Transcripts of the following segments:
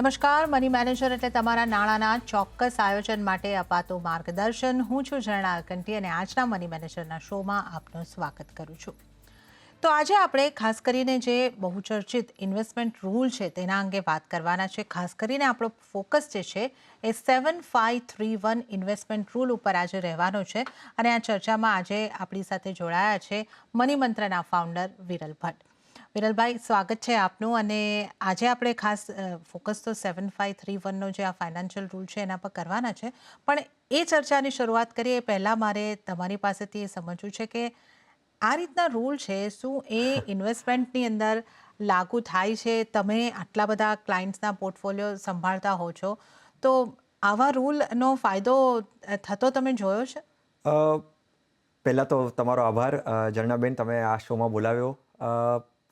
નમસ્કાર, money manager એટલે તમારા નાણાંના ચોક્કસ આયોજન માટે અપાતું માર્ગદર્શન. હું છું ઝરણા અકંટી અને આજના મની મેનેજરના શોમાં આપનું સ્વાગત કરું છું. તો આજે આપણે ખાસ કરીને જે બહુચર્ચિત ઇન્વેસ્ટમેન્ટ રૂલ છે તેના અંગે વાત કરવાના છે. ખાસ કરીને આપણો ફોકસ જે છે એ 7531 ઇન્વેસ્ટમેન્ટ રૂલ ઉપર આજે રહેવાનો છે અને આ ચર્ચામાં આજે આપણી સાથે જોડાયા છે મની મંત્રના ફાઉન્ડર વિરલ ભટ્ટ. વિરલભાઈ, સ્વાગત છે આપનું. અને આજે આપણે ખાસ ફોકસ તો 7531નો જે આ ફાઇનાન્શિયલ રૂલ છે એના પર કરવાના છે, પણ એ ચર્ચાની શરૂઆત કરીએ એ પહેલાં મારે તમારી પાસેથી એ સમજવું છે કે આ રીતના રૂલ છે શું એ ઇન્વેસ્ટમેન્ટની અંદર લાગુ થાય છે? તમે આટલા બધા ક્લાયન્ટ્સના પોર્ટફોલિયો સંભાળતા હો છો, તો આવા રૂલનો ફાયદો થતો તમે જોયો છે? પહેલાં તો તમારો આભાર ઝરણાબેન, તમે આ શોમાં બોલાવ્યો.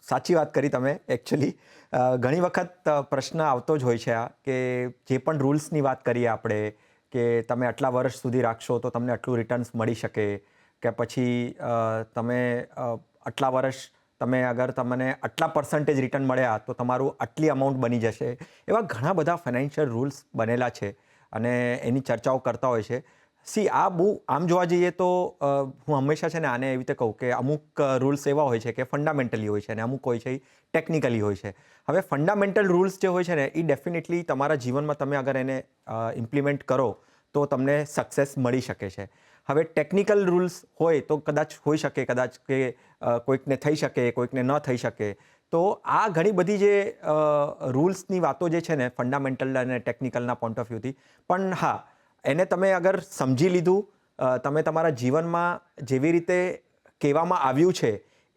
સાચી વાત કરી તમે. એકચ્યુઅલી ઘણી વખત પ્રશ્ન આવતો જ હોય છે આ કે જે પણ રૂલ્સની વાત કરીએ આપણે કે તમે આટલા વર્ષ સુધી રાખશો તો તમને આટલું રિટર્ન્સ મળી શકે, કે પછી તમે આટલા વર્ષ તમે અગર તમને આટલા પર્સન્ટેજ રિટર્ન મળ્યા તો તમારું આટલી અમાઉન્ટ બની જશે. એવા ઘણા બધા ફાઇનાન્શિયલ રૂલ્સ બનેલા છે અને એની ચર્ચાઓ કરતા હોય છે. આ બહુ આમ જોવા જઈએ તો હું હંમેશા છે ને આને એવી રીતે કહું કે અમુક રૂલ્સ એવા હોય છે કે ફંડામેન્ટલી હોય છે અને અમુક હોય છે એ ટેકનિકલી હોય છે. હવે ફંડામેન્ટલ રૂલ્સ જે હોય છે ને એ ડેફિનેટલી તમારા જીવનમાં તમે અગર એને ઇમ્પ્લિમેન્ટ કરો તો તમને સક્સેસ મળી શકે છે. હવે ટેકનિકલ રૂલ્સ હોય તો કદાચ હોઈ શકે, કદાચ કે કોઈકને થઈ શકે, કોઈકને ન થઈ શકે. તો આ ઘણી બધી જે રૂલ્સની વાતો જે છે ને ફંડામેન્ટલ અને ટેકનિકલના પોઈન્ટ ઓફ વ્યૂથી, પણ હા, એને તમે અગર સમજી લીધું, તમે તમારા જીવનમાં જેવી રીતે કહેવામાં આવ્યું છે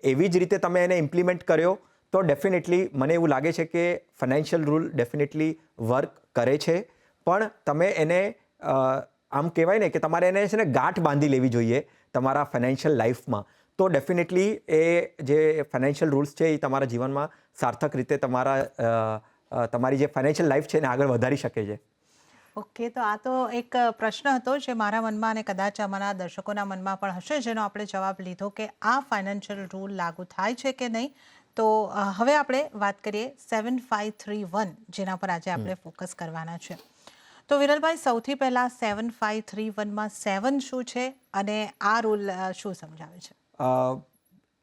એવી જ રીતે તમે એને ઇમ્પ્લિમેન્ટ કર્યો તો ડેફિનેટલી મને એવું લાગે છે કે ફાઇનાન્શિયલ રૂલ ડેફિનેટલી વર્ક કરે છે. પણ તમે એને આમ કહેવાય ને કે તમારે એને છે ને ગાંઠ બાંધી લેવી જોઈએ તમારા ફાઇનાન્શિયલ લાઈફમાં, તો ડેફિનેટલી એ જે ફાઇનાન્શિયલ રૂલ્સ છે એ તમારા જીવનમાં સાર્થક રીતે તમારી જે ફાઇનાન્શિયલ લાઈફ છે એને આગળ વધારી શકે છે. ઓકે, તો આ તો એક પ્રશ્ન હતો જે મારા મનમાં અને કદાચ અમારા દર્શકોના મનમાં પણ હશે, જેનો આપણે જવાબ લીધો કે આ ફાઇનાન્શિયલ રૂલ લાગુ થાય છે કે નહીં. તો હવે આપણે વાત કરીએ 7531, જેના પર આજે આપણે ફોકસ કરવાના છે. તો વિરલભાઈ, સૌથી પહેલાં 7531માં 7 શું છે અને આ રૂલ શું સમજાવે છે?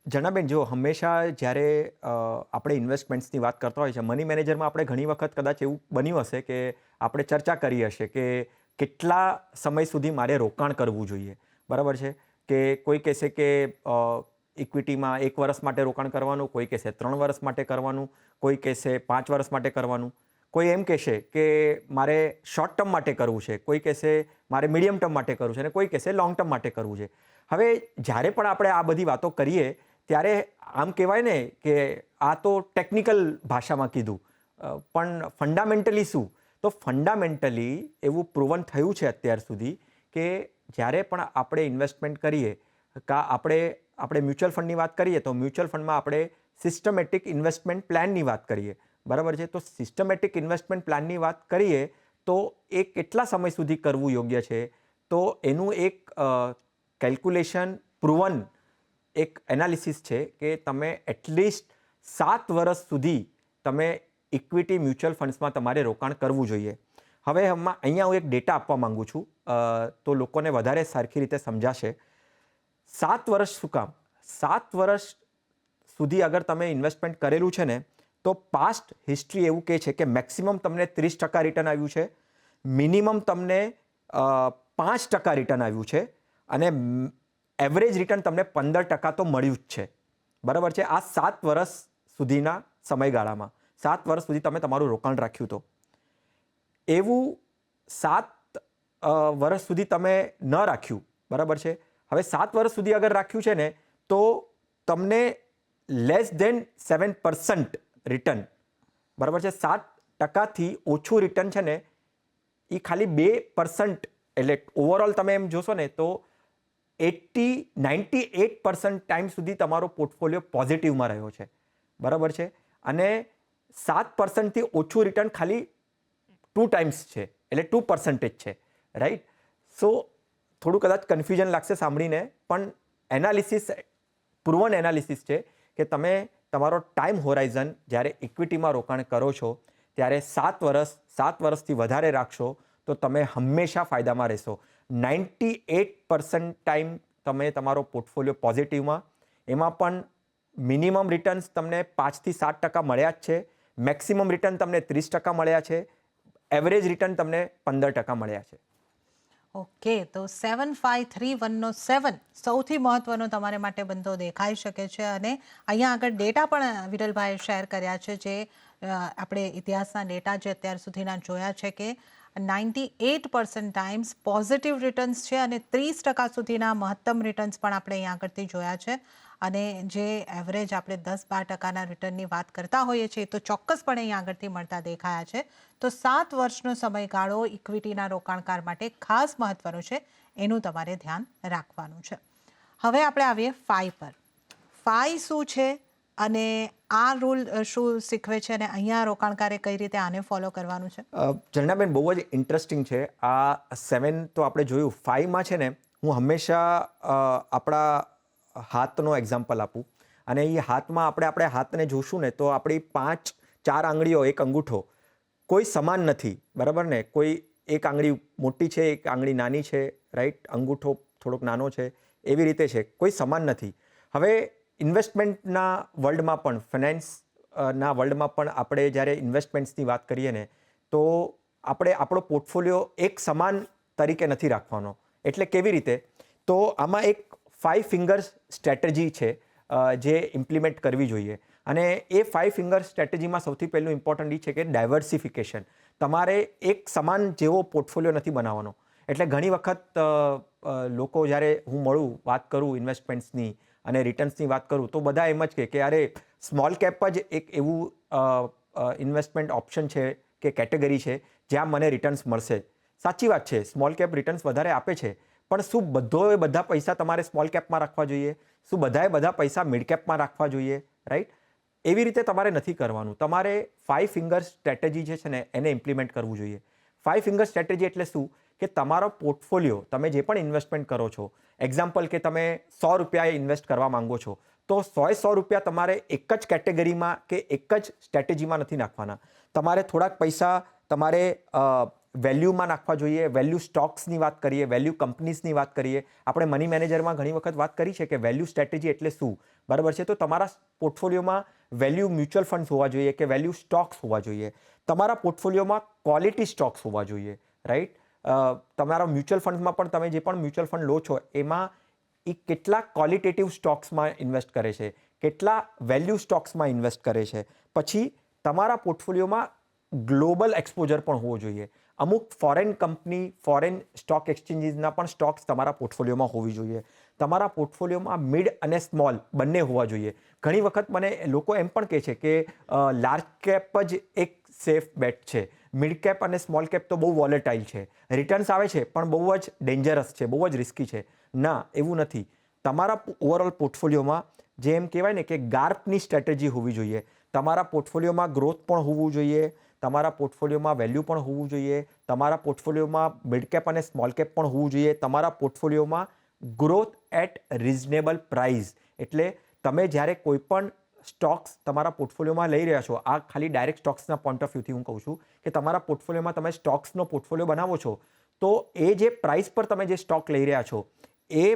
જણાબેન, જો હંમેશા જ્યારે આપણે ઇન્વેસ્ટમેન્ટ્સની વાત કરતા હોય છે, મની મેનેજરમાં આપણે ઘણી વખત કદાચ એવું બન્યું હશે કે આપણે ચર્ચા કરી હશે કે કેટલા સમય સુધી મારે રોકાણ કરવું જોઈએ. બરાબર છે કે કોઈ કહેશે કે ઇક્વિટીમાં 1 વર્ષ માટે રોકાણ કરવાનું, કોઈ કહેશે 3 વર્ષ માટે કરવાનું, કોઈ કહેશે 5 વર્ષ માટે કરવાનું, કોઈ એમ કહેશે કે મારે શોર્ટ ટર્મ માટે કરવું છે, કોઈ કહેશે મારે મીડિયમ ટર્મ માટે કરવું છે અને કોઈ કહેશે લોંગ ટર્મ માટે કરવું છે. હવે જ્યારે પણ આપણે આ બધી વાતો કરીએ ત્યારે આમ કહેવાય ને કે આ તો ટેકનિકલ ભાષામાં કીધું, પણ ફંડામેન્ટલી શું? તો ફંડામેન્ટલી એવું પ્રૂવન થયું છે અત્યાર સુધી કે જ્યારે પણ આપણે ઇન્વેસ્ટમેન્ટ કરીએ, આપણે મ્યુચ્યુઅલ ફંડની વાત કરીએ તો મ્યુચ્યુઅલ ફંડમાં આપણે સિસ્ટમેટિક ઇન્વેસ્ટમેન્ટ પ્લાનની વાત કરીએ. બરાબર છે? તો સિસ્ટમેટિક ઇન્વેસ્ટમેન્ટ પ્લાનની વાત કરીએ તો એ કેટલા સમય સુધી કરવું યોગ્ય છે? તો એનું એક કેલ્ક્યુલેશન પ્રૂવન એક એનાલિસિસ છે કે તમે એટલીસ્ટ 7 વર્ષ સુધી તમે ઇક્વિટી મ્યુચ્યુઅલ ફંડ્સમાં તમારે રોકાણ કરવું જોઈએ. હવે અહીંયા હું એક ડેટા આપવા માંગુ છું તો લોકોને વધારે સરખી રીતે સમજાશે. 7 વર્ષ શું કામ? 7 વર્ષ સુધી અગર તમે ઇન્વેસ્ટમેન્ટ કરેલું છે ને તો પાસ્ટ હિસ્ટ્રી એવું કહે છે કે મેક્સિમમ તમને 30% રિટર્ન આવ્યું છે, મિનિમમ તમને 5% રિટર્ન આવ્યું છે અને એવરેજ રિટર્ન તમને 15% તો મળ્યું જ છે. બરાબર છે? આ 7 વર્ષ સુધીના સમયગાળામાં 7 વર્ષ સુધી તમે તમારું રોકાણ રાખ્યું તો એવું 7 વર્ષ સુધી તમે ન રાખ્યું. બરાબર છે? હવે 7 વર્ષ સુધી અગર રાખ્યું છે ને તો તમને લેસ ધેન 7% રિટર્ન, બરાબર છે, 7%થી ઓછું રિટર્ન છે ને એ ખાલી 2%, એટલે ઓવરઓલ તમે એમ જોશો ને તો 98% ટાઈમ સુધી તમારો પોર્ટફોલિયો પોઝિટિવમાં રહ્યો છે. બરાબર છે? અને 7%થી ઓછું રિટર્ન ખાલી 2 ટાઈમ્સ છે, એટલે 2% છે. રાઈટ? સો થોડું કદાચ કન્ફ્યુઝન લાગશે સાંભળીને, પણ એનાલિસિસ પ્રૂવન એનાલિસિસ છે કે તમે તમારો ટાઈમ હોરાઇઝન જ્યારે ઇક્વિટીમાં રોકાણ કરો છો ત્યારે 7 વર્ષથી વધારે રાખશો તો તમે હંમેશા ફાયદામાં રહેશો. 98% ટાઈમ તમે તમારો પોર્ટફોલિયો પોઝિટિવમાં, એમાં પણ મિનિમમ રિટર્ન્સ તમને 5 થી 7% મળ્યા જ છે, મેક્સિમમ રિટર્ન તમને 30% મળ્યા છે, એવરેજ રિટર્ન તમને 15% મળ્યા છે. ઓકે, તો 7531નો 7 સૌથી મહત્વનો તમારે માટે બનતો દેખાઈ શકે છે. અને અહીંયા આગળ ડેટા પણ વિરલભાઈએ શેર કર્યા છે, જે આપણે ઇતિહાસના ડેટા જે અત્યાર સુધીના જોયા છે કે 98% ટાઈમ્સ પોઝિટિવ રિટર્ન્સ છે અને 30% સુધીના મહત્તમ રિટર્ન્સ પણ આપણે અહીંયા આગળથી જોયા છે. અને જે એવરેજ આપણે 10-12%ના રિટર્નની વાત કરતા હોઈએ છીએ તો ચોક્કસપણે અહીંયા આગળથી મળતા દેખાયા છે. તો 7 વર્ષનો સમયગાળો ઇક્વિટીના રોકાણકાર માટે ખાસ મહત્વનો છે, એનું તમારે ધ્યાન રાખવાનું છે. હવે આપણે આવીએ ફાઈ પર. ફાઈ શું છે અને આ રૂલ શું શીખવે છે અને અહીંયા રોકાણકારે કઈ રીતે આને ફોલો કરવાનું છે? ઝરણાબેન, બહુ જ ઇન્ટરેસ્ટિંગ છે. આ 7 તો આપણે જોયું. 5માં છે ને, હું હંમેશા આપણા હાથનો એક્ઝામ્પલ આપું. અને એ હાથમાં આપણે હાથને જોશું ને તો આપણી 4 આંગળીઓ, એક અંગૂઠો કોઈ સમાન નથી, બરાબર ને? કોઈ એક આંગળી મોટી છે, એક આંગળી નાની છે, રાઈટ? અંગૂઠો થોડોક નાનો છે, એવી રીતે છે, કોઈ સમાન નથી. હવે ઇન્વેસ્ટમેન્ટના વર્લ્ડમાં પણ, ફાઇનાન્સના વર્લ્ડમાં પણ આપણે જ્યારે ઇન્વેસ્ટમેન્ટ્સની વાત કરીએ ને તો આપણે આપણો પોર્ટફોલિયો એક સમાન તરીકે નથી રાખવાનો. એટલે કેવી રીતે? તો આમાં એક 5 ફિંગર્સ સ્ટ્રેટેજી છે જે ઇમ્પ્લિમેન્ટ કરવી જોઈએ. અને એ 5 ફિંગર સ્ટ્રેટેજીમાં સૌથી પહેલું ઇમ્પોર્ટન્ટ એ છે કે ડાયવર્સિફિકેશન. તમારે એક સમાન જેવો પોર્ટફોલિયો નથી બનાવવાનો. એટલે ઘણી વખત લોકો જ્યારે હું મળું, વાત કરું ઇન્વેસ્ટમેન્ટ્સની અને રિટર્ન્સની વાત કરું તો બધા એમ જ કે અરે સ્મોલ કેપ જ એક એવું ઇન્વેસ્ટમેન્ટ ઓપ્શન છે કે કેટેગરી છે જ્યાં મને રિટર્ન્સ મળશે. સાચી વાત છે, સ્મોલ કેપ રિટર્ન્સ વધારે આપે છે, પણ શું બધા પૈસા તમારે સ્મોલ કેપમાં રાખવા જોઈએ? શું બધા પૈસા મિડ કેપમાં રાખવા જોઈએ? રાઈટ? એવી રીતે તમારે નથી કરવાનું. તમારે 5 ફિંગર સ્ટ્રેટેજી જે છે ને એને ઇમ્પ્લિમેન્ટ કરવું જોઈએ. 5 ફિંગર સ્ટ્રેટેજી એટલે શું? કે તમારો પોર્ટફોલિયો, તમે જે પણ ઇન્વેસ્ટમેન્ટ કરો છો, એક્ઝામ્પલ કે તમે 100 રૂપિયા ઇન્વેસ્ટ કરવા માંગો છો, તો 100 રૂપિયા તમારે એક જ કેટેગરીમાં કે એક જ સ્ટ્રેટેજીમાં નથી નાખવાના. તમારે થોડાક પૈસા તમારે વેલ્યુમાં નાખવા જોઈએ. વેલ્યુ સ્ટોક્સની વાત કરીએ, વેલ્યુ કંપનીઝની વાત કરીએ. આપણે મની મેનેજરમાં ઘણી વખત વાત કરી છે કે વેલ્યુ સ્ટ્રેટેજી એટલે શું, બરાબર છે? તો તમારા પોર્ટફોલિયોમાં વેલ્યુ મ્યુચ્યુઅલ ફંડ્સ હોવા જોઈએ કે વેલ્યુ સ્ટોક્સ હોવા જોઈએ. તમારા પોર્ટફોલિયોમાં ક્વોલિટી સ્ટોક્સ હોવા જોઈએ, રાઈટ? તમારા મ્યુચ્યુઅલ ફંડ્સમાં પણ તમે જે પણ મ્યુચ્યુઅલ ફંડ લો છો એમાં એ કેટલા ક્વોલિટેટિવ સ્ટોક્સમાં ઇન્વેસ્ટ કરે છે, કેટલા વેલ્યુ સ્ટોક્સમાં ઇન્વેસ્ટ કરે છે. પછી તમારા પોર્ટફોલિયોમાં ગ્લોબલ એક્સપોઝર પણ હોવો જોઈએ. અમુક ફોરેન કંપની, ફોરેન સ્ટોક એક્સચેન્જીસના પણ સ્ટોક્સ તમારા પોર્ટફોલિયોમાં હોવી જોઈએ. તમારા પોર્ટફોલિયોમાં મિડ અને સ્મોલ બંને હોવા જોઈએ. ઘણી વખત મને લોકો એમ પણ કહે છે કે લાર્જ કેપ જ એક સેફ બેટ છે, મિડ કેપ અને સ્મોલ કેપ તો બહુ વોલેટાઇલ છે, રિટર્ન્સ આવે છે પણ બહુ જ ડેન્જરસ છે, બહુ જ રિસ્કી છે. ના, એવું નથી. તમારા ઓવરઓલ પોર્ટફોલિયોમાં જે એમ કહેવાય ને કે ગાર્પની સ્ટ્રેટેજી હોવી જોઈએ. તમારા પોર્ટફોલિયોમાં ગ્રોથ પણ હોવું જોઈએ, તમારા પોર્ટફોલિયોમાં વેલ્યુ પણ હોવું જોઈએ, તમારા પોર્ટફોલિયોમાં મિડ કેપ અને સ્મોલ કેપ પણ હોવું જોઈએ, તમારા પોર્ટફોલિયોમાં ગ્રોથ એટ રિઝનેબલ પ્રાઇસ. એટલે તમે જ્યારે કોઈ પણ સ્ટોક્સ તમારા પોર્ટફોલિયોમાં લઈ રહ્યા છો, આ ખાલી ડાયરેક્ટ સ્ટોક્સના પોઈન્ટ ઓફ વ્યૂથી હું કહું છું કે તમારા પોર્ટફોલિયોમાં તમે સ્ટોક્સનો પોર્ટફોલિયો બનાવો છો તો એ જે પ્રાઇસ પર તમે જે સ્ટોક લઈ રહ્યા છો એ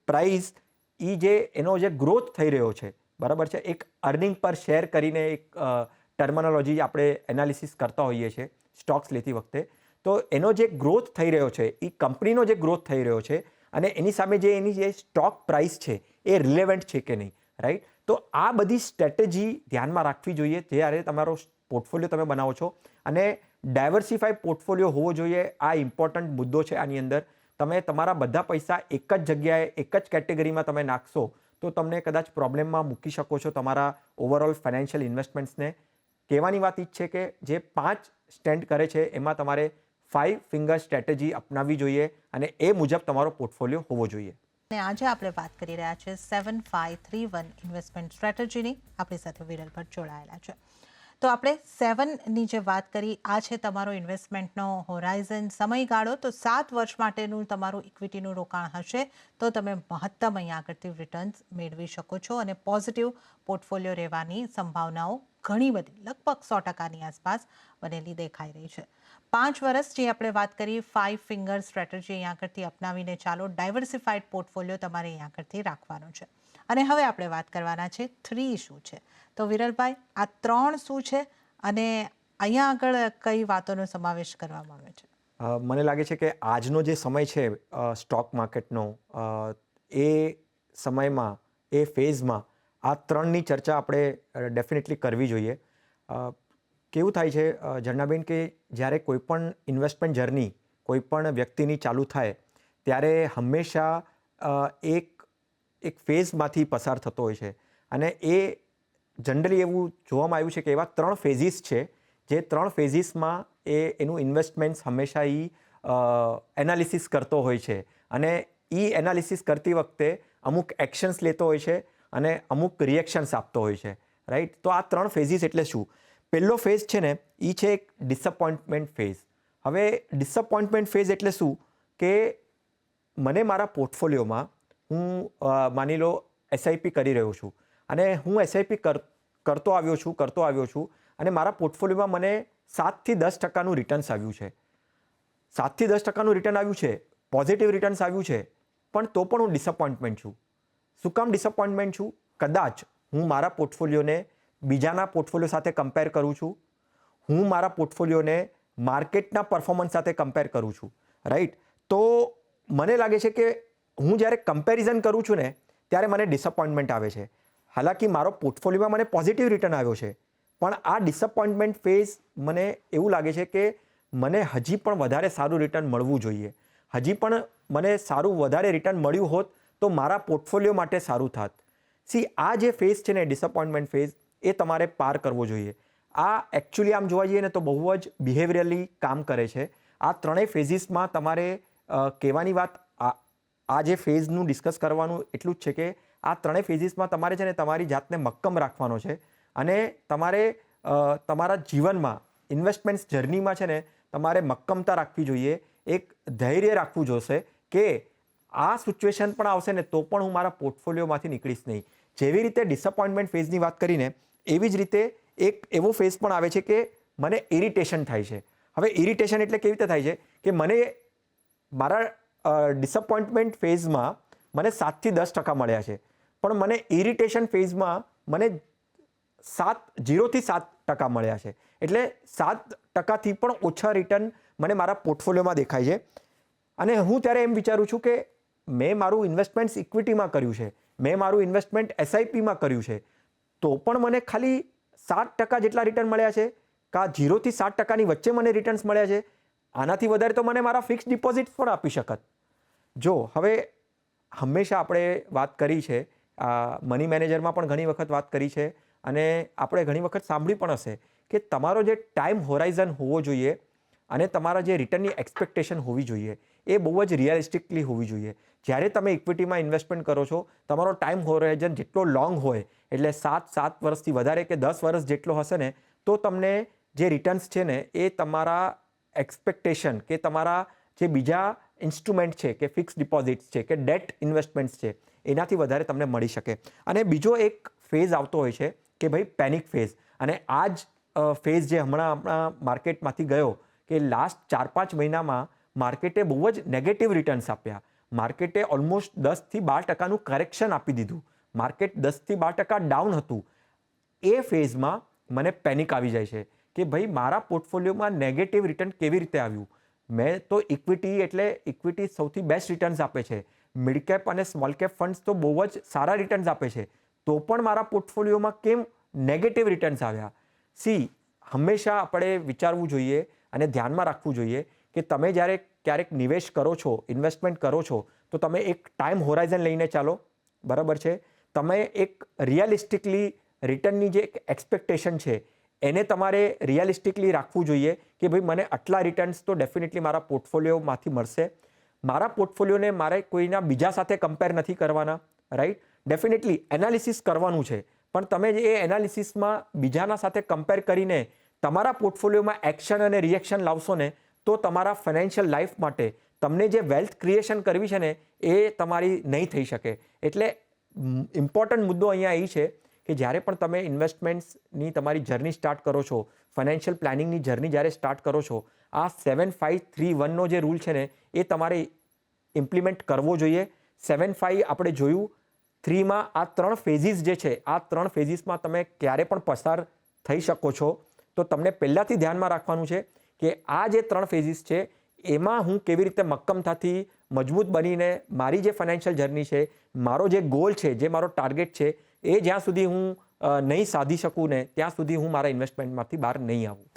પ્રાઇસ, એનો જે ગ્રોથ થઈ રહ્યો છે, બરાબર છે? એક અર્નિંગ પર શેર કરીને એક ટર્મિનોલોજી આપણે એનાલિસિસ કરતા હોઈએ છીએ સ્ટોક્સ લેતી વખતે. તો એનો જે ગ્રોથ થઈ રહ્યો છે, એ કંપનીનો જે ગ્રોથ થઈ રહ્યો છે અને એની સામે જે એની જે સ્ટોક પ્રાઇસ છે એ રિલેવન્ટ છે કે નહીં, રાઈટ? તો આ બધી સ્ટ્રેટેજી ધ્યાનમાં રાખવી જોઈએ જ્યારે તમારો પોર્ટફોલિયો તમે બનાવો છો. અને ડાયવર્સિફાઈ પોર્ટફોલિયો હોવો જોઈએ, આ ઇમ્પોર્ટન્ટ મુદ્દો છે આની અંદર. તમે તમારા બધા પૈસા એક જ જગ્યાએ, એક જ કેટેગરીમાં તમે નાખશો તો તમને કદાચ પ્રોબ્લેમમાં મૂકી શકો છો તમારા ઓવરઓલ ફાઇનાન્શિયલ ઇન્વેસ્ટમેન્ટ્સને. કહેવાની વાત એ જ છે કે જે 5 સ્ટેન્ડ કરે છે એમાં તમારે 5 ફિંગર સ્ટ્રેટેજી અપનાવવી જોઈએ અને એ મુજબ તમારો પોર્ટફોલિયો હોવો જોઈએ. અને આજે આપણે વાત કરી રહ્યા છીએ 7531 ઇન્વેસ્ટમેન્ટ સ્ટ્રેટેજીની. આપણી સાથે વિરલ ભટ્ટ જોડાયેલા છે. તો આપણે 7ની જે વાત કરી, આ છે તમારો ઇન્વેસ્ટમેન્ટનો હોરાઇઝન સમયગાળો. તો 7 વર્ષ માટેનું તમારું ઇક્વિટીનું રોકાણ હશે તો તમે મહત્તમ અહીંયા આગળથી રિટર્ન્સ મેળવી શકો છો અને પોઝિટિવ પોર્ટફોલિયો રહેવાની સંભાવનાઓ ઘણી બધી, લગભગ 100%ની આસપાસ બનેલી દેખાઈ રહી છે. 5 વર્ષ જે આપણે વાત કરી, 5 ફિંગર સ્ટ્રેટેજી અહીંયા આગળથી અપનાવીને ચાલો. ડાયવર્સિફાઈડ પોર્ટફોલિયો તમારે અહીંયા આગળથી રાખવાનો છે. અને હવે આપણે વાત કરવાના છે 3 શું છે. તો વિરલભાઈ, આ 3 શું છે અને અહીંયા આગળ કઈ વાતોનો સમાવેશ કરવામાં આવે છે? મને લાગે છે કે આજનો જે સમય છે સ્ટોક માર્કેટનો, એ સમયમાં, એ ફેઝમાં આ 3ની ચર્ચા આપણે ડેફિનેટલી કરવી જોઈએ. કેવું થાય છે ઝરણાબેન, કે જ્યારે કોઈ પણ ઇન્વેસ્ટમેન્ટ જર્ની કોઈ પણ વ્યક્તિની ચાલુ થાય ત્યારે હંમેશા એક ફેઝમાંથી પસાર થતો હોય છે. અને એ જનરલી એવું જોવામાં આવ્યું છે કે એવા 3 ફેઝિસ છે, જે 3 ફેઝિસમાં એનું ઇન્વેસ્ટમેન્ટ્સ હંમેશા એનાલિસિસ કરતો હોય છે. અને એનાલિસિસ કરતી વખતે અમુક એક્શન્સ લેતો હોય છે અને અમુક રિએક્શન્સ આપતો હોય છે, રાઈટ? તો આ 3 ફેઝિસ એટલે શું? પહેલો ફેઝ છે ને, એ છે એક ડિસઅપોઇન્ટમેન્ટ ફેઝ. હવે ડિસઅપોઇન્ટમેન્ટ ફેઝ એટલે શું? કે મને મારા પોર્ટફોલિયોમાં હું માની લો એસઆઈપી કરી રહ્યો છું અને હું એસઆઈપી કરતો આવ્યો છું અને મારા પોર્ટફોલિયોમાં મને 7થી 10%નું રિટર્ન્સ આવ્યું છે. 7થી 10%નું રિટર્ન આવ્યું છે, પોઝિટિવ રિટર્ન્સ આવ્યું છે, પણ તો પણ હું ડિસઅપોઇન્ટમેન્ટ છું. શું કામ ડિસઅપોઇન્ટમેન્ટ છું? કદાચ હું મારા પોર્ટફોલિયોને બીજાના પોર્ટફોલિયો સાથે કમ્પેર કરું છું, હું મારા પોર્ટફોલિયોને માર્કેટના પરફોર્મન્સ સાથે કમ્પેર કરું છું, રાઈટ? તો મને લાગે છે કે હું જ્યારે કમ્પેરિઝન કરું છું ને ત્યારે મને ડિસઅપોઇન્ટમેન્ટ આવે છે. હાલાકી મારો પોર્ટફોલિયોમાં મને પોઝિટિવ રિટર્ન આવ્યો છે, પણ આ ડિસઅપોઇન્ટમેન્ટ ફેઝ મને એવું લાગે છે કે મને હજી પણ વધારે સારું રિટર્ન મળવું જોઈએ. હજી પણ મને વધારે રિટર્ન મળ્યું હોત તો મારા પોર્ટફોલિયો માટે સારું થાત. આ જે ફેઝ છે ને, ડિસઅપોઇન્ટમેન્ટ ફેઝ, એ તમારે પાર કરવો જોઈએ. આ એકચ્યુઅલી આમ જોવા જઈએ ને તો બહુ જ બિહેવિયરલી કામ કરે છે. આ 3 ફેઝિસમાં તમારે કહેવાની વાત, આ જે ફેઝનું ડિસ્કસ કરવાનું એટલું જ છે કે આ 3 ફેઝિસમાં તમારે છે ને તમારી જાતને મક્કમ રાખવાનો છે અને તમારે તમારા જીવનમાં ઇન્વેસ્ટમેન્ટ જર્નીમાં છે ને તમારે મક્કમતા રાખવી જોઈએ, એક ધૈર્ય રાખવું જોશે કે આ સિચ્યુએશન પણ આવશે ને તો પણ હું મારા પોર્ટફોલિયોમાંથી નીકળીશ નહીં. જેવી રીતે ડિસઅપોઇન્ટમેન્ટ ફેઝની વાત કરીને, એવી જ રીતે એક એવો ફેઝ પણ આવે છે કે મને ઇરિટેશન થાય છે. હવે ઇરિટેશન એટલે કેવી રીતે થાય છે કે મને મારા ડિસઅપોઇન્ટમેન્ટ ફેઝમાં મને 7થી 10% મળ્યા છે, પણ મને ઇરિટેશન ફેઝમાં મને 0થી 7% મળ્યા છે. એટલે 7%થી પણ ઓછા રિટર્ન મને મારા પોર્ટફોલિયોમાં દેખાય છે. અને હું ત્યારે એમ વિચારું છું કે મેં મારું ઇન્વેસ્ટમેન્ટ ઇક્વિટીમાં કર્યું છે, મેં મારું ઇન્વેસ્ટમેન્ટ એસઆઈપીમાં કર્યું છે, તો પણ મને ખાલી 7% જેટલા રિટર્ન મળ્યા છે, કાં 0થી 7%ની વચ્ચે મને રિટર્ન્સ મળ્યા છે. આનાથી વધારે તો મને મારા ફિક્સ ડિપોઝિટ્સ પણ આપી શકત. જો હવે હંમેશા આપણે વાત કરી છે, મની મેનેજરમાં પણ ઘણી વખત વાત કરી છે અને આપણે ઘણી વખત સાંભળ્યું પણ હશે કે તમારો જે ટાઈમ હોરાઇઝન હોવો જોઈએ અને તમારા જે રિટર્નની એક્સપેક્ટેશન હોવી જોઈએ એ બહુ જ રિયલિસ્ટિકલી હોવી જોઈએ. જ્યારે તમે ઇક્વિટીમાં ઇન્વેસ્ટમેન્ટ કરો છો, તમારો ટાઈમ હોરાઇઝન જેટલો લોંગ હોય, એટલે 7 વર્ષથી વધારે કે 10 વર્ષ જેટલો હશે ને, તો તમને જે રિટર્ન્સ છે ને એ તમારા એક્સપેક્ટેશન કે તમારા જે બીજા ઇન્સ્ટ્રુમેન્ટ છે કે ફિક્સ ડિપોઝિટ્સ છે કે ડેટ ઇન્વેસ્ટમેન્ટ્સ છે એનાથી વધારે તમને મળી શકે. અને બીજો એક ફેઝ આવતો હોય છે કે ભાઈ પેનિક ફેઝ. અને આ જ ફેઝ જે હમણાં માર્કેટમાંથી ગયો કે લાસ્ટ 4-5 મહિનામાં માર્કેટે બહુ જ નેગેટિવ રિટર્ન્સ આપ્યા. માર્કેટે ઓલમોસ્ટ 10થી 12%નું કરેક્શન આપી દીધું. માર્કેટ 10થી 12% ડાઉન હતું. એ ફેઝમાં મને પેનિક આવી જાય છે કે ભાઈ મારા પોર્ટફોલિયોમાં નેગેટિવ રિટર્ન કેવી રીતે આવ્યું? મેં તો ઇક્વિટી સૌથી બેસ્ટ રિટર્ન્સ આપે છે. મિડ કેપ અને સ્મોલ કેપ ફંડ્સ તો બહુ જ સારા રિટર્ન્સ આપે છે, તો પણ મારા પોર્ટફોલિયોમાં કેમ નેગેટિવ રિટર્ન્સ આવ્યા? હંમેશા આપણે વિચારવું જોઈએ અને ધ્યાનમાં રાખવું જોઈએ કે તમે જ્યારે ક્યારેક નિવેશ કરો છો, ઇન્વેસ્ટમેન્ટ કરો છો, તો તમે એક ટાઈમ હોરાઇઝન લઈને ચાલો, બરાબર છે? તમે એક રિયલિસ્ટિકલી રિટર્નની જે એક્સપેક્ટેશન છે એને તમારે રિયલિસ્ટિકલી રાખવું જોઈએ કે ભાઈ મને આટલા રિટર્ન્સ તો ડેફિનેટલી મારા પોર્ટફોલિયોમાંથી મળશે. મારા પોર્ટફોલિયોને મારે કોઈના બીજા સાથે કમ્પેર નથી કરવાના, રાઈટ? ડેફિનેટલી એનાલિસિસ કરવાનું છે. પણ તમે જે એ એનાલિસિસમાં બીજાના સાથે કમ્પેર કરીને તમારા પોર્ટફોલિયોમાં એક્શન અને રિએક્શન લાવશો ને તો તમારા ફાઇનાન્શિયલ લાઈફ માટે તમને જે વેલ્થ ક્રિએશન કરવી છે ને એ તમારી નહીં થઈ શકે. એટલે ઇમ્પોર્ટન્ટ મુદ્દો અહીંયા એ છે કે જ્યારે પણ તમે ઇન્વેસ્ટમેન્ટ્સની તમારી જર્ની સ્ટાર્ટ કરો છો, ફાઇનાન્શિયલ પ્લાનિંગની જર્ની જ્યારે સ્ટાર્ટ કરો છો, આ 7531નો જે રૂલ છે ને એ તમારે ઇમ્પ્લિમેન્ટ કરવો જોઈએ. 75 આપણે જોયું, 3માં આ 3 ફેઝિસ જે છે, આ 3 ફેઝિસમાં તમે ક્યારે પણ પસાર થઈ શકો છો. તો તમને પહેલાંથી ધ્યાનમાં રાખવાનું છે કે આ જે 3 ફેઝિસ છે એમાં હું કેવી રીતે મક્કમતાથી મજબૂત બનીને મારી જે ફાઇનાન્શિયલ જર્ની છે, મારો જે ગોલ છે, જે મારો ટાર્ગેટ છે, એ જ્યાં સુધી હું નહીં સાધી શકું ને ત્યાં સુધી હું મારા ઇન્વેસ્ટમેન્ટમાંથી બહાર નહીં આવું.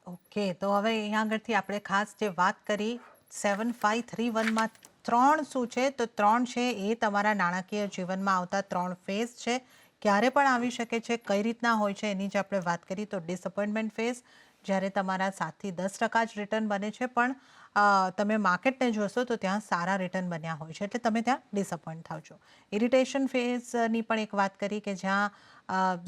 ઓકે, તો હવે અહીંયા આગળથી આપણે ખાસ જે વાત કરી 7531માં 3 શું છે, તો 3 છે એ તમારા નાણાકીય જીવનમાં આવતા 3 ફેઝ છે. ક્યારે પણ આવી શકે છે, કઈ રીતના હોય છે એની જ આપણે વાત કરી. તો ડિસઅપોઇન્ટમેન્ટ ફેઝ, જ્યારે તમારા 7થી 10% જ રિટર્ન બને છે, પણ તમે માર્કેટને જોશો તો ત્યાં સારા રિટર્ન બન્યા હોય છે, એટલે તમે ત્યાં ડિસઅપોઇન્ટ થાવ છો. ઇરિટેશન ફેઝની પણ એક વાત કરી કે જ્યાં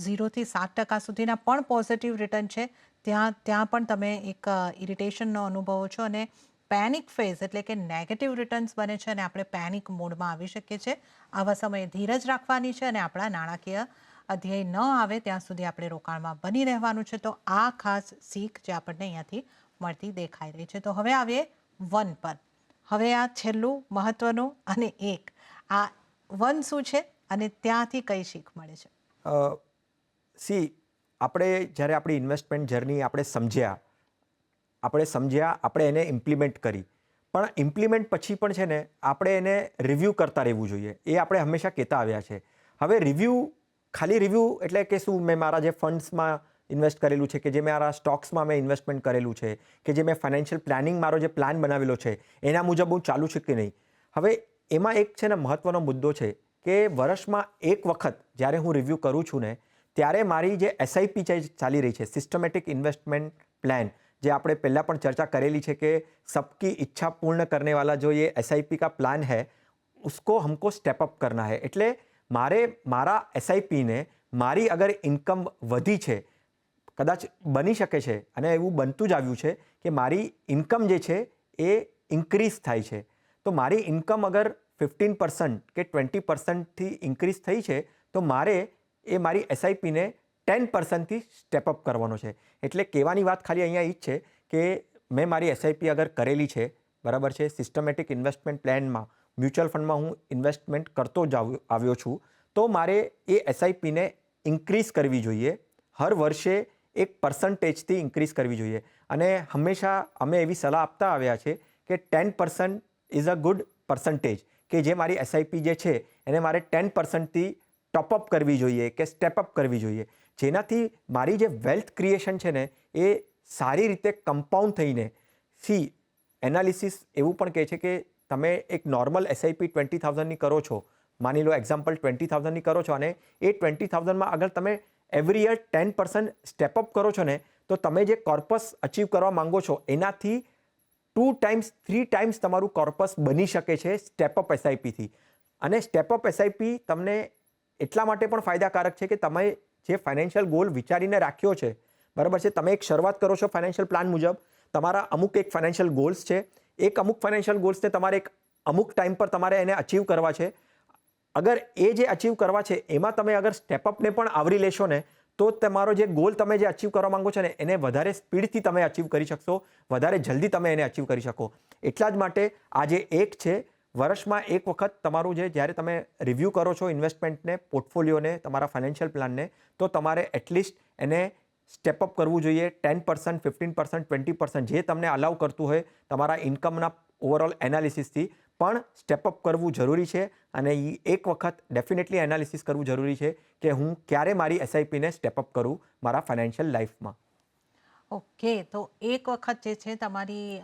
0થી 7% સુધીના પણ પોઝિટિવ રિટર્ન છે, ત્યાં પણ તમે એક ઇરિટેશનનો અનુભવો છો. અને પેનિક ફેઝ એટલે કે નેગેટિવ રિટર્ન્સ બને છે અને આપણે પેનિક મોડમાં આવી શકીએ છીએ. આવા સમયે ધીરજ રાખવાની છે અને આપણા નાણાકીય ધ્યેય ન આવે ત્યાં સુધી આપણે રોકાણમાં બની રહેવાનું છે. તો આ ખાસ શીખ જે આપણને અહીંયાથી મળતી દેખાઈ રહી છે. તો હવે આવીએ 1 પર. હવે આ છેલ્લું મહત્વનું અને આ 1 શું છે અને ત્યાંથી કઈ શીખ મળે છે? આપણે જ્યારે આપણી ઇન્વેસ્ટમેન્ટ જર્ની આપણે સમજ્યા, આપણે એને ઇમ્પ્લિમેન્ટ કરી, પણ ઇમ્પ્લિમેન્ટ પછી પણ છે ને આપણે એને રિવ્યૂ કરતા રહેવું જોઈએ. એ આપણે હંમેશા કહેતા આવ્યા છે. હવે ખાલી રિવ્યૂ એટલે કે શું, મેં મારા જે ફંડ્સમાં ઇન્વેસ્ટ કરેલું છે, કે જે મારા સ્ટોક્સમાં મેં ઇન્વેસ્ટમેન્ટ કરેલું છે, કે જે મેં ફાઇનાન્શિયલ પ્લાનિંગ મારો જે પ્લાન બનાવેલો છે એના મુજબ હું ચાલુ છું કે નહીં. હવે એમાં એક છે ને મહત્વનો મુદ્દો છે કે વર્ષમાં એક વખત જ્યારે હું રિવ્યૂ કરું છું ને ત્યારે મારી જે એસઆઈપી ચાલી રહી છે, સિસ્ટમેટિક ઇન્વેસ્ટમેન્ટ પ્લાન, જે આપણે પહેલાં પણ ચર્ચા કરેલી છે કે सबकी इच्छा पूर्ण करने वाला जो ये एसआईपी का प्लान है उसको हमको स्टेप अप करना है. એટલે મારા એસઆઈપીને મારી અગર ઇન્કમ વધી છે, કદાચ બની શકે છે અને એવું બનતું જ આવ્યું છે કે મારી ઇન્કમ જે છે એ ઇન્ક્રીઝ થાય છે. તો મારી ઇન્કમ અગર 15% કે 20%થી ઇન્ક્રીઝ થઈ છે તો મારે એ મારી એસઆઈપીને 10%થી સ્ટેપઅપ કરવાનો છે. એટલે કહેવાની વાત ખાલી અહીંયા એ જ છે કે મેં મારી એસઆઈપી અગર કરેલી છે, બરાબર છે, સિસ્ટમેટિક ઇન્વેસ્ટમેન્ટ પ્લાનમાં, મ્યુચ્યુઅલ ફંડમાં હું ઇન્વેસ્ટમેન્ટ કરતો જ આવ્યો છું, તો મારે એ એસઆઈપીને ઇન્ક્રીઝ કરવી જોઈએ. હર વર્ષે 1%થી ઇન્ક્રીઝ કરવી જોઈએ. અને હંમેશા અમે એવી સલાહ આપતા આવ્યા છે કે 10% ઇઝ અ ગુડ પર્સન્ટેજ, કે જે મારી એસઆઈપી જે છે એને મારે 10%થી ટોપઅપ કરવી જોઈએ કે સ્ટેપઅપ કરવી જોઈએ, જેનાથી મારી જે વેલ્થ ક્રિએશન છે ને એ સારી રીતે કમ્પાઉન્ડ થઈને. એનાલિસિસ એવું પણ કહે છે કે તમે એક નોર્મલ એસઆઈપી 20,000ની કરો છો, માની લો એક્ઝામ્પલ 20,000ની કરો છો, અને એ 20,000માં અગર તમે એવરી યર 10% સ્ટેપઅપ કરો છો ને તો તમે જે કોર્પસ અચીવ કરવા માંગો છો એનાથી 2 ટાઈમ્સ 3 ટાઈમ્સ તમારું કોર્પસ બની શકે છે સ્ટેપઅપ એસઆઈપીથી. અને સ્ટેપઅપ એસઆઈપી તમને એટલા માટે પણ ફાયદાકારક છે કે તમે જે ફાઇનાન્શિયલ ગોલ વિચારીને રાખ્યો છે, બરાબર છે, તમે એક શરૂઆત કરો છો ફાઇનાન્શિયલ પ્લાન મુજબ, તમારા અમુક એક ફાઇનાન્શિયલ ગોલ્સ છે, અમુક ફાઇનાન્શિયલ ગોલ્સને તમારે એક અમુક ટાઈમ પર તમારે એને અચીવ કરવા છે. અગર એ જે અચીવ કરવા છે એમાં તમે અગર સ્ટેપઅપને પણ આવરી લેશો ને તો તમારો જે ગોલ તમે જે અચીવ કરવા માંગો છો ને એને વધારે સ્પીડથી તમે અચીવ કરી શકશો, વધારે જલ્દી તમે એને અચીવ કરી શકો. એટલા જ માટે આ જે એક છે, વર્ષમાં એક વખત તમારું જ્યારે તમે રિવ્યૂ કરો છો ઇન્વેસ્ટમેન્ટને, પોર્ટફોલિયોને, તમારા ફાઇનાન્શિયલ પ્લાનને, તો તમારે એટલીસ્ટ એને સ્ટેપઅપ કરવું જોઈએ. 10%, 15%, 20% જે તમને અલાઉ કરતું હોય તમારા ઇન્કમના ઓવરઓલ એનાલિસિસથી, પણ સ્ટેપઅપ કરવું જરૂરી છે. અને એ એક વખત ડેફિનેટલી એનાલિસિસ કરવું જરૂરી છે કે હું ક્યારે મારી એસઆઈપીને સ્ટેપઅપ કરું મારા ફાઇનાન્શિયલ લાઈફમાં. ઓકે, તો એક વખત જે છે તમારી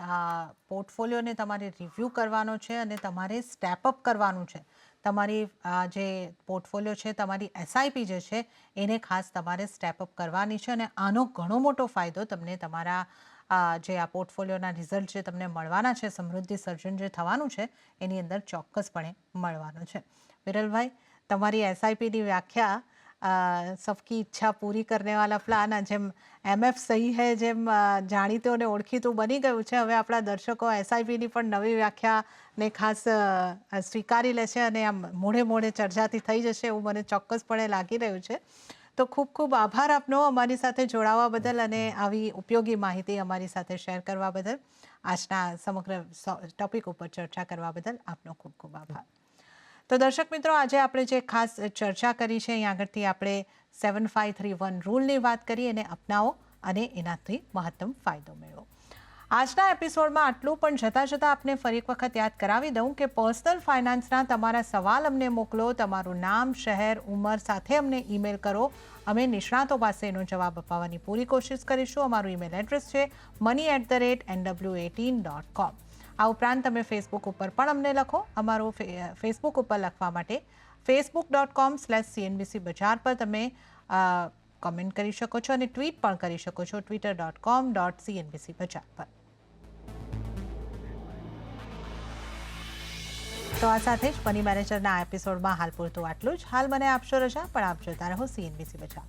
પોર્ટફોલિયોને તમારે રિવ્યૂ કરવાનો છે અને તમારે સ્ટેપઅપ કરવાનું છે. તમારી જે પોર્ટફોલિયો છે, તમારી એસઆઈપી જે છે એને ખાસ તમારે સ્ટેપઅપ કરવાની છે. અને આનો ઘણો મોટો ફાયદો તમને તમારા જે આ પોર્ટફોલિયોના રિઝલ્ટ જે તમને મળવાના છે, સમૃદ્ધિ સર્જન જે થવાનું છે એની અંદર ચોક્કસપણે મળવાનો છે. વિરલભાઈ, તમારી એસઆઈપીની વ્યાખ્યા સબકી ઈચ્છા પૂરી કરને વાલા પ્લાન જેમ MF સહી હૈ જેમ જાણીતું અને ઓળખીતું બની ગયું છે. હવે આપણા દર્શકો SIPની પણ નવી વ્યાખ્યાને ખાસ સ્વીકારી લેશે અને આમ મોઢે મોઢે ચર્ચાથી થઈ જશે એવું મને ચોક્કસપણે લાગી રહ્યું છે. તો ખૂબ ખૂબ આભાર આપનો અમારી સાથે જોડાવા બદલ અને આવી ઉપયોગી માહિતી અમારી સાથે શેર કરવા બદલ. આજના સમગ્ર ટોપિક ઉપર ચર્ચા કરવા બદલ આપનો ખૂબ ખૂબ આભાર. તો દર્શક મિત્રો, આજે આપણે જે ખાસ ચર્ચા કરી છે અહીં આગળથી આપણે 7531 રૂલની વાત કરી, એને અપનાવો અને એનાથી મહત્તમ ફાયદો મેળવો. આજના એપિસોડમાં આટલું, પણ જતાં જતાં આપને ફરી એક વખત યાદ કરાવી દઉં કે પર્સનલ ફાઇનાન્સના તમારા સવાલ અમને મોકલો. તમારું નામ, શહેર, ઉંમર સાથે અમને ઈમેલ કરો. અમે નિષ્ણાતો પાસે એનો જવાબ અપાવવાની પૂરી કોશિશ કરીશું. અમારું ઈમેલ એડ્રેસ છે money@nw18.com. આ ઉપરાંત તમે ફેસબુક ઉપર પણ અમને લખો. અમારું ફેસબુક ઉપર લખવા માટે facebook.com/CNBC બજાર પર તમે કમેન્ટ કરી શકો છો અને ટ્વીટ પણ કરી શકો છો twitter.com/CNBC બજાર પર. તો આ સાથે જ મની મેનેજરના આ એપિસોડમાં હાલ પૂરતું આટલું જ. હાલ મને આપશો રજા, પણ આપ જોતા રહો CNBC બજાર.